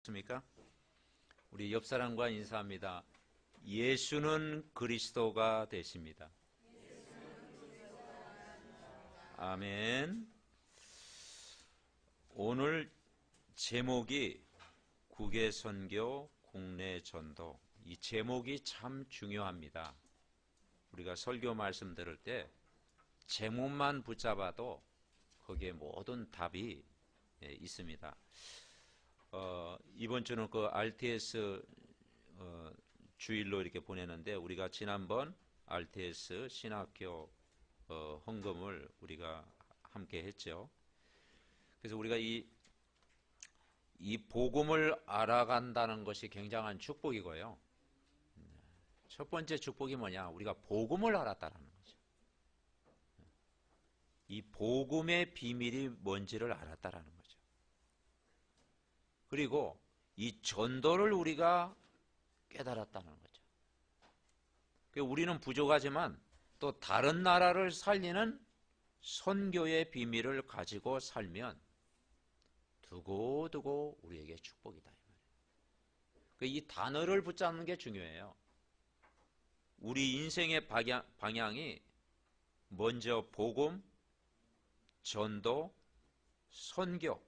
습니까? 우리 옆 사람과 인사합니다. 예수는 그리스도가 되십니다. 아멘. 오늘 제목이 국외선교 국내전도. 이 제목이 참 중요합니다. 우리가 설교 말씀 들을 때 제목만 붙잡아도 거기에 모든 답이 있습니다. 이번 주는 그 RTS 주일로 이렇게 보내는데, 우리가 지난번 RTS 신학교 헌금을 우리가 함께 했죠. 그래서 우리가 이 복음을 알아간다는 것이 굉장한 축복이고요. 첫 번째 축복이 뭐냐? 우리가 복음을 알았다는 거죠. 이 복음의 비밀이 뭔지를 알았다는 거죠. 그리고 이 전도를 우리가 깨달았다는 거죠. 우리는 부족하지만 또 다른 나라를 살리는 선교의 비밀을 가지고 살면 두고두고 우리에게 축복이다. 이 단어를 붙잡는 게 중요해요. 우리 인생의 방향이 먼저 복음, 전도, 선교,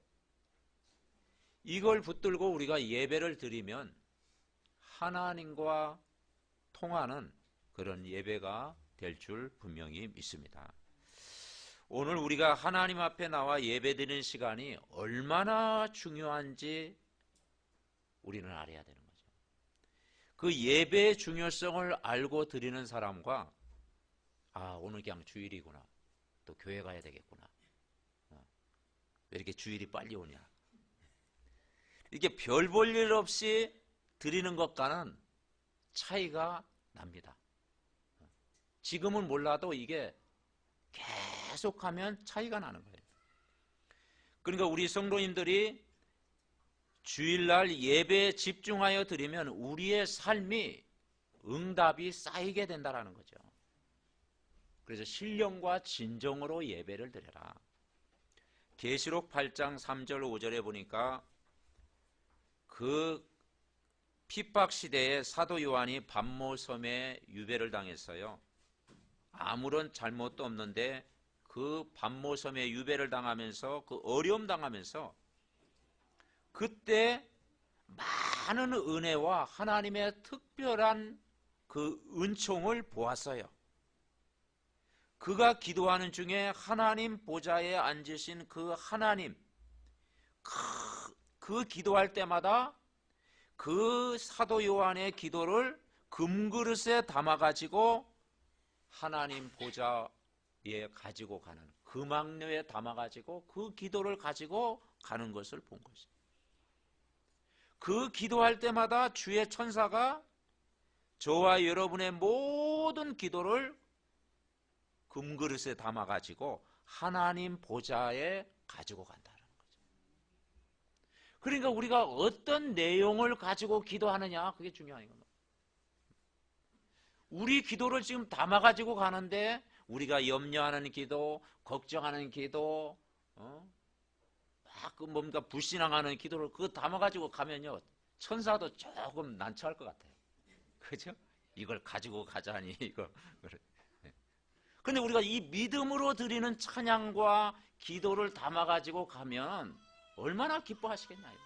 이걸 붙들고 우리가 예배를 드리면 하나님과 통하는 그런 예배가 될 줄 분명히 믿습니다. 오늘 우리가 하나님 앞에 나와 예배 드리는 시간이 얼마나 중요한지 우리는 알아야 되는 거죠. 그 예배의 중요성을 알고 드리는 사람과, 오늘 그냥 주일이구나, 또 교회 가야 되겠구나, 왜 이렇게 주일이 빨리 오냐, 이게 별 볼 일 없이 드리는 것과는 차이가 납니다. 지금은 몰라도 이게 계속하면 차이가 나는 거예요. 그러니까 우리 성도님들이 주일날 예배에 집중하여 드리면 우리의 삶이 응답이 쌓이게 된다는 거죠. 그래서 신령과 진정으로 예배를 드려라. 계시록 8장 3절 5절에 보니까 그 핍박 시대에 사도 요한이 반모섬에 유배를 당했어요. 아무런 잘못도 없는데 그 반모섬에 유배를 당하면서, 그 어려움 당하면서, 그때 많은 은혜와 하나님의 특별한 그 은총을 보았어요. 그가 기도하는 중에 하나님 보좌에 앉으신 그 하나님, 그 기도할 때마다 그 사도 요한의 기도를 금그릇에 담아가지고 하나님 보좌에 가지고 가는, 금왕료에 담아가지고 그 기도를 가지고 가는 것을 본 것이죠. 그 기도할 때마다 주의 천사가 저와 여러분의 모든 기도를 금그릇에 담아가지고 하나님 보좌에 가지고 간다는 거죠. 그러니까 우리가 어떤 내용을 가지고 기도하느냐, 그게 중요한 겁니다. 우리 기도를 지금 담아가지고 가는데 우리가 염려하는 기도, 걱정하는 기도, 막 뭔가 불신앙하는 기도를 그거 담아가지고 가면요, 천사도 조금 난처할 것 같아요. 그죠? 이걸 가지고 가자니 이거. 근데 우리가 이 믿음으로 드리는 찬양과 기도를 담아가지고 가면 얼마나 기뻐하시겠나요?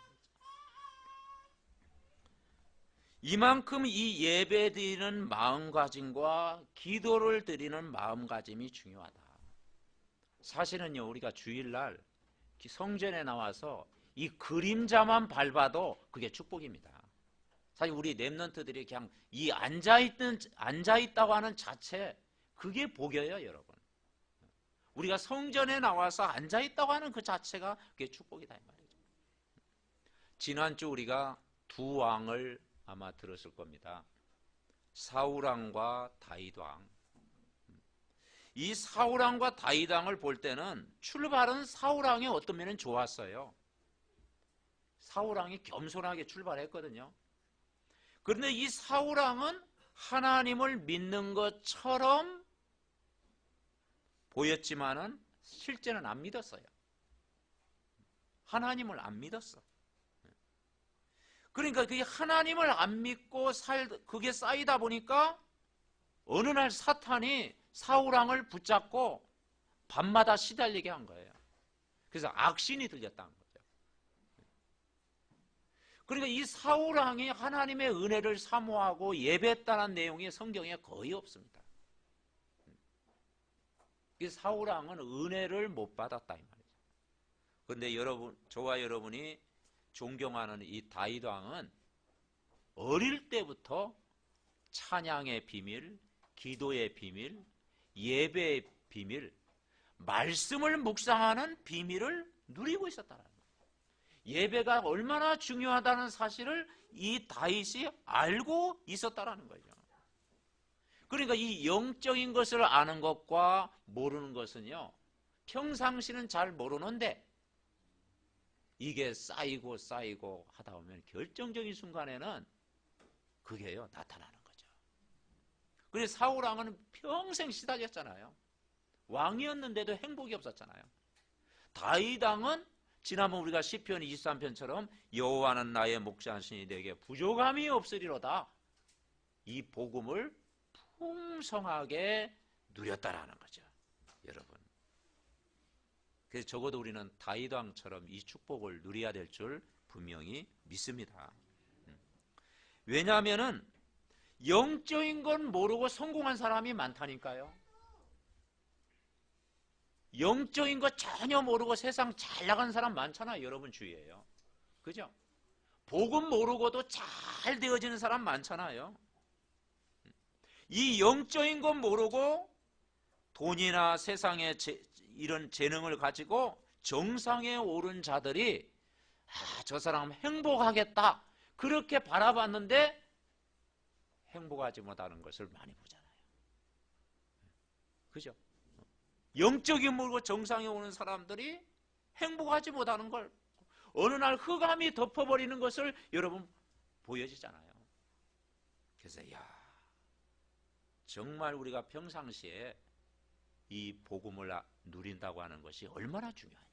이만큼 이 예배 드리는 마음가짐과 기도를 드리는 마음가짐이 중요하다. 사실은요, 우리가 주일날 성전에 나와서 이 그림자만 밟아도 그게 축복입니다. 사실 우리 랩런트들이 그냥 이 앉아있다고 하는 자체, 그게 복이에요, 여러분. 우리가 성전에 나와서 앉아있다고 하는 그 자체가 그게 축복이다, 이 말이죠. 지난주 우리가 두 왕을 아마 들었을 겁니다. 사울왕과 다윗왕. 이 사울왕과 다윗왕을 볼 때는 출발은 사울왕이 어떤 면은 좋았어요. 사울왕이 겸손하게 출발했거든요. 그런데 이 사울왕은 하나님을 믿는 것처럼 보였지만은 실제는 안 믿었어요. 하나님을 안 믿었어. 그러니까 그게 하나님을 안 믿고 그게 쌓이다 보니까 어느 날 사탄이 사울왕을 붙잡고 밤마다 시달리게 한 거예요. 그래서 악신이 들렸다는 거죠. 그러니까 이 사울왕이 하나님의 은혜를 사모하고 예배했다는 내용이 성경에 거의 없습니다. 이 사울왕은 은혜를 못 받았다 이 말이죠. 그런데 여러분, 저와 여러분이 존경하는 이 다윗 왕은 어릴 때부터 찬양의 비밀, 기도의 비밀, 예배의 비밀, 말씀을 묵상하는 비밀을 누리고 있었다는 거예요. 예배가 얼마나 중요하다는 사실을 이 다윗이 알고 있었다는 거죠. 그러니까 이 영적인 것을 아는 것과 모르는 것은요, 평상시는 잘 모르는데 이게 쌓이고 쌓이고 하다 보면 결정적인 순간에는 그게요 나타나는 거죠. 그래서 사울왕은 평생 시달렸잖아요. 왕이었는데도 행복이 없었잖아요. 다윗 왕은 지난번 우리가 시편 23편처럼 여호와는 나의 목자시니 내게 부족함이 없으리로다, 이 복음을 풍성하게 누렸다라는 거죠. 여러분, 그래서 적어도 우리는 다윗 왕처럼 이 축복을 누려야 될 줄 분명히 믿습니다. 왜냐하면은 영적인 건 모르고 성공한 사람이 많다니까요. 영적인 거 전혀 모르고 세상 잘 나간 사람 많잖아요. 여러분 주위에요. 그죠? 복음 모르고도 잘 되어지는 사람 많잖아요. 이 영적인 건 모르고 돈이나 세상의 이런 재능을 가지고 정상에 오른 자들이 저 사람 행복하겠다 그렇게 바라봤는데 행복하지 못하는 것을 많이 보잖아요. 그죠? 영적인 모르고 정상에 오는 사람들이 행복하지 못하는 걸 어느 날 흑암이 덮어버리는 것을 여러분 보여지잖아요. 그래서 정말 우리가 평상시에 이 복음을 누린다고 하는 것이 얼마나 중요하냐.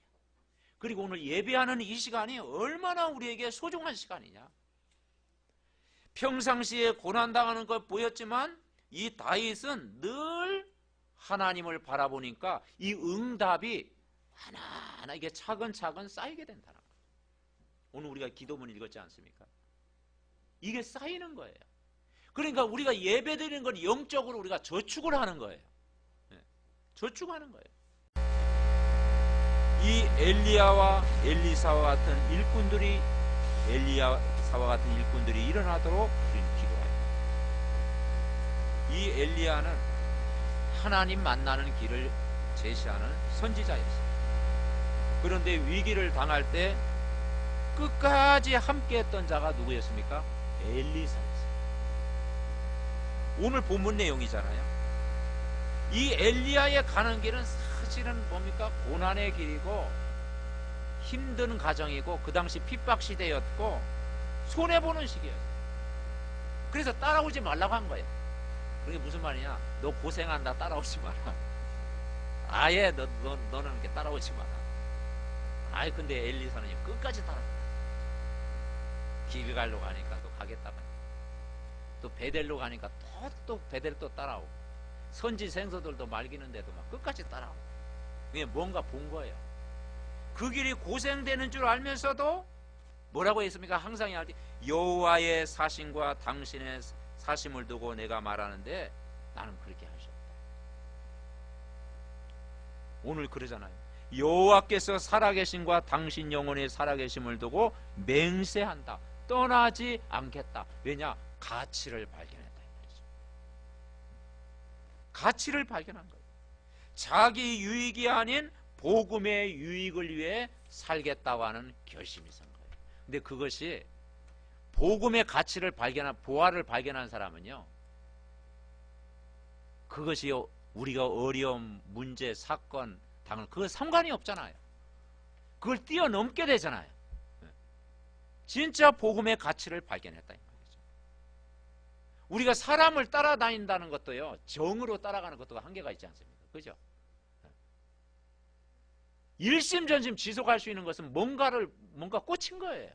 그리고 오늘 예배하는 이 시간이 얼마나 우리에게 소중한 시간이냐. 평상시에 고난당하는 것 보였지만 이 다윗은 늘 하나님을 바라보니까 이 응답이 하나하나 이게 차근차근 쌓이게 된다는 거예요. 오늘 우리가 기도문 읽었지 않습니까? 이게 쌓이는 거예요. 그러니까 우리가 예배드리는 건 영적으로 우리가 저축을 하는 거예요. 저축하는 거예요. 이 엘리야와 엘리사와 같은 일꾼들이 엘리야사와 같은 일꾼들이 일어나도록 우리는 기도해요. 이 엘리야는 하나님 만나는 길을 제시하는 선지자였어요. 그런데 위기를 당할 때 끝까지 함께했던 자가 누구였습니까? 엘리사였어요. 오늘 본문 내용이잖아요. 이 엘리야의 가는 길은 사실은 뭡니까? 고난의 길이고 힘든 가정이고 그 당시 핍박 시대였고 손해보는 시기였어요. 그래서 따라오지 말라고 한 거예요. 그게 무슨 말이냐? 너 고생한다, 따라오지 마라. 아예 너는 이렇게 따라오지 마라. 아이 근데 엘리사는 끝까지 따라간다. 길갈로 가니까 또 가겠다고, 또 베델로 가니까 또 베델 또 따라오고, 선지 생서들도 말기는데도 막 끝까지 따라오고. 그게 뭔가 본 거예요. 그 길이 고생되는 줄 알면서도 뭐라고 했습니까? 항상 할 때 여호와의 사심과 당신의 사심을 두고 내가 말하는데 나는 그렇게 할 수 없다. 오늘 그러잖아요. 여호와께서 살아계심과 당신 영혼의 살아계심을 두고 맹세한다. 떠나지 않겠다. 왜냐? 가치를 발견했다. 가치를 발견한 거예요. 자기 유익이 아닌 복음의 유익을 위해 살겠다고 하는 결심이 선 거예요. 근데 그것이 복음의 가치를 발견한, 보화를 발견한 사람은요, 그것이 우리가 어려움, 문제, 사건 당할 그거 상관이 없잖아요. 그걸 뛰어넘게 되잖아요. 진짜 복음의 가치를 발견했다 이 말이죠. 우리가 사람을 따라다닌다는 것도요, 정으로 따라가는 것도 한계가 있지 않습니까? 그죠? 일심전심 지속할 수 있는 것은 뭔가 꽂힌 거예요.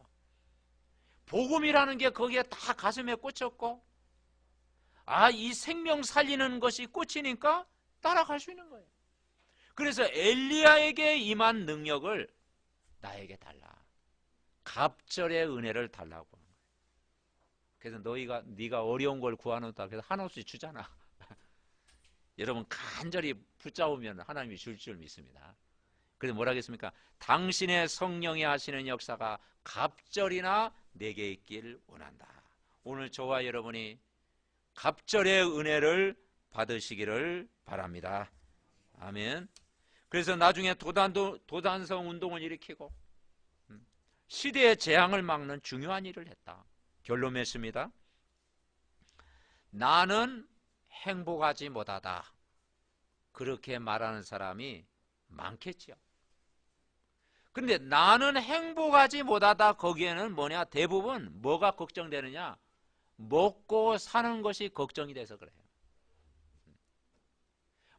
복음이라는 게 거기에 다 가슴에 꽂혔고, 이 생명 살리는 것이 꽂히니까 따라갈 수 있는 거예요. 그래서 엘리야에게 임한 능력을 나에게 달라. 갑절의 은혜를 달라고 하는 거예요. 그래서 네가 어려운 걸 구하노다. 그래서 한없이 주잖아. 여러분 간절히 붙잡으면 하나님이 줄 줄 믿습니다. 그래서 뭐라 하겠습니까? 당신의 성령이 하시는 역사가 갑절이나 내게 있길 원한다. 오늘 저와 여러분이 갑절의 은혜를 받으시기를 바랍니다. 아멘. 그래서 나중에 도단성 운동을 일으키고 시대의 재앙을 막는 중요한 일을 했다. 결론 맺습니다. 나는 행복하지 못하다. 그렇게 말하는 사람이 많겠지요. 그런데 나는 행복하지 못하다, 거기에는 뭐냐? 대부분 뭐가 걱정되느냐? 먹고 사는 것이 걱정이 돼서 그래요.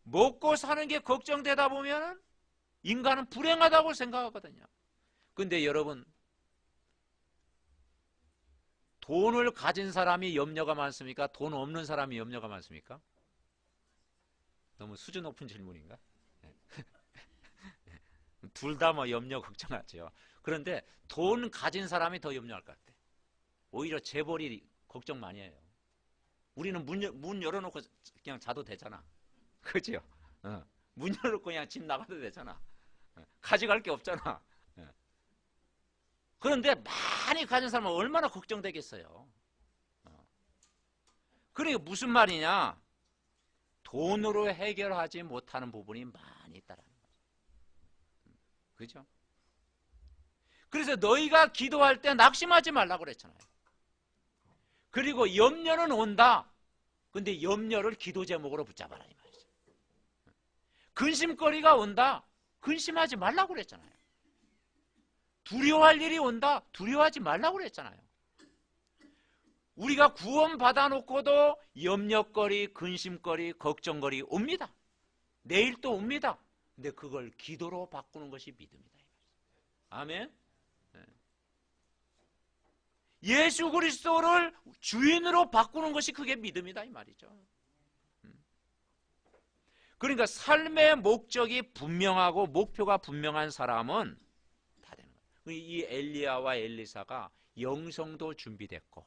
먹고 사는 게 걱정되다 보면 인간은 불행하다고 생각하거든요. 그런데 여러분, 돈을 가진 사람이 염려가 많습니까? 돈 없는 사람이 염려가 많습니까? 너무 수준 높은 질문인가? 둘 다 뭐 염려 걱정하죠. 그런데 돈 가진 사람이 더 염려할 것 같아. 오히려 재벌이 걱정 많이 해요. 우리는 문 열어놓고 그냥 자도 되잖아. 그죠? 문 열어놓고 그냥 집 나가도 되잖아. 가져갈 게 없잖아. 그런데 많이 가진 사람은 얼마나 걱정되겠어요. 그러니까 무슨 말이냐? 돈으로 해결하지 못하는 부분이 많이 있다라는 거죠. 그죠? 그래서 너희가 기도할 때 낙심하지 말라고 그랬잖아요. 그리고 염려는 온다. 근데 염려를 기도 제목으로 붙잡아라 이 말이죠. 근심거리가 온다. 근심하지 말라고 그랬잖아요. 두려워할 일이 온다. 두려워하지 말라고 그랬잖아요. 우리가 구원 받아놓고도 염려거리, 근심거리, 걱정거리 옵니다. 내일 또 옵니다. 근데 그걸 기도로 바꾸는 것이 믿음이다. 아멘. 예수 그리스도를 주인으로 바꾸는 것이 그게 믿음이다 이 말이죠. 그러니까 삶의 목적이 분명하고 목표가 분명한 사람은 다 되는 거예요. 이 엘리야와 엘리사가 영성도 준비됐고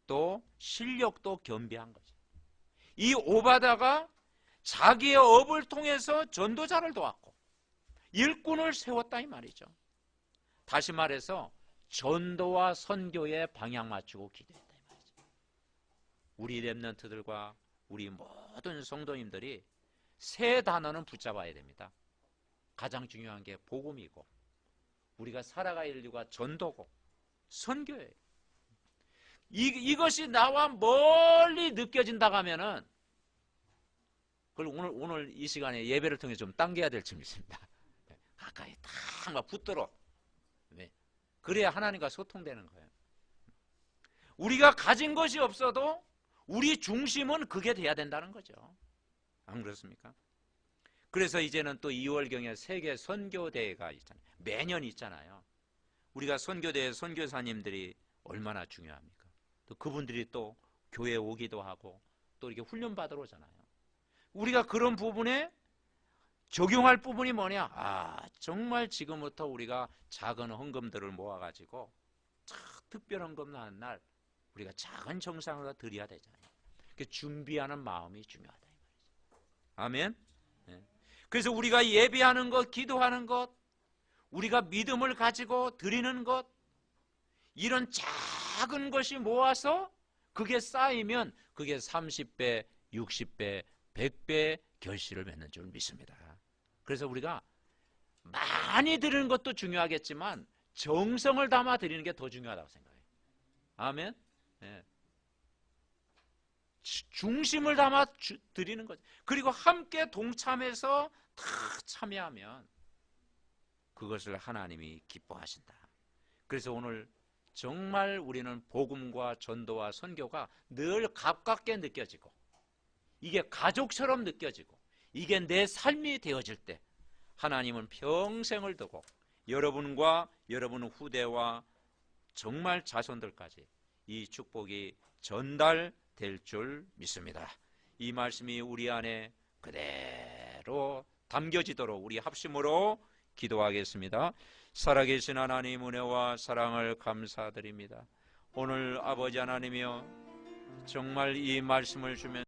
또 실력도 겸비한 거죠. 이 오바다가 자기의 업을 통해서 전도자를 도왔고 일꾼을 세웠다 이 말이죠. 다시 말해서 전도와 선교에 방향 맞추고 기도했다 이 말이죠. 우리 렘넌트들과 우리 모든 성도님들이 세 단어는 붙잡아야 됩니다. 가장 중요한 게 복음이고 우리가 살아갈 인류가 전도고 선교예요. 이것이 나와 멀리 느껴진다고 하면은 그걸 오늘 이 시간에 예배를 통해 좀 당겨야 될 점이 있습니다. 가까이 딱 막 붙들어. 네. 그래야 하나님과 소통되는 거예요. 우리가 가진 것이 없어도 우리 중심은 그게 돼야 된다는 거죠. 안 그렇습니까? 그래서 이제는 또 2월경에 세계 선교대회가 있잖아요. 매년 있잖아요. 우리가 선교대회 선교사님들이 얼마나 중요합니까? 또 그분들이 또 교회에 오기도 하고 또 이렇게 훈련 받으러 오잖아요. 우리가 그런 부분에 적용할 부분이 뭐냐? 정말 지금부터 우리가 작은 헌금들을 모아가지고 특별 헌금 하는 날 우리가 작은 정상으로 드려야 되잖아요. 준비하는 마음이 중요하다. 아멘. 그래서 우리가 예배하는 것, 기도하는 것, 우리가 믿음을 가지고 드리는 것, 이런 작은 것이 모아서 그게 쌓이면 그게 30배, 60배, 100배 결실을 맺는 줄 믿습니다. 그래서 우리가 많이 드리는 것도 중요하겠지만 정성을 담아 드리는 게 더 중요하다고 생각해요. 아멘. 중심을 담아 드리는 거죠. 그리고 함께 동참해서 다 참여하면 그것을 하나님이 기뻐하신다. 그래서 오늘 정말 우리는 복음과 전도와 선교가 늘 가깝게 느껴지고 이게 가족처럼 느껴지고 이게 내 삶이 되어질 때 하나님은 평생을 두고 여러분과 여러분 후대와 정말 자손들까지 이 축복이 전달될 줄 믿습니다. 이 말씀이 우리 안에 그대로 담겨지도록 우리 합심으로 기도하겠습니다. 살아계신 하나님 은혜와 사랑을 감사드립니다. 오늘 아버지 하나님이여 정말 이 말씀을 주면서